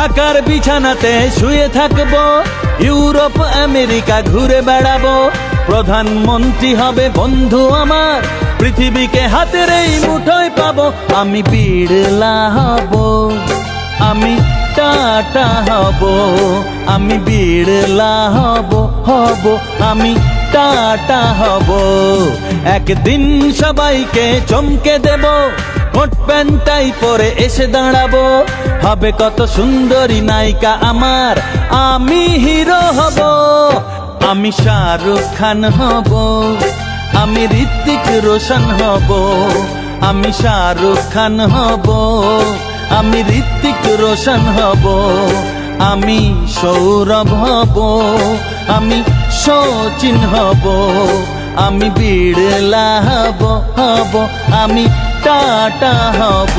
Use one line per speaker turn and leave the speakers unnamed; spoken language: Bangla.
ঢাকার বিছানাতে শুয়ে থাকবো, ইউরোপ আমেরিকা ঘুরে বেড়াবো, প্রধানমন্ত্রী হবে বন্ধু আমার, পৃথিবীকে হাতের এই মুঠোয় পাবো। আমি বিড়লা হব, আমি টাটা হব, আমি বিড়লা হব, আমি টাটা হব। একদিন সবাইকে চমকে দেব, কোট প্যান্টাই পরে এসে দাঁড়াবো, হবে কত সুন্দরী নায়িকা আমার, আমি হিরো হব। আমি শাহরুখ খান হব, আমি ঋত্বিক রোশন হব, আমি শাহরুখ খান হব, আমি ঋত্বিক রোশন হব, আমি সৌরভ হব, আমি শচীন হব, আমি বিড়লা হব, আমি টাটা হব।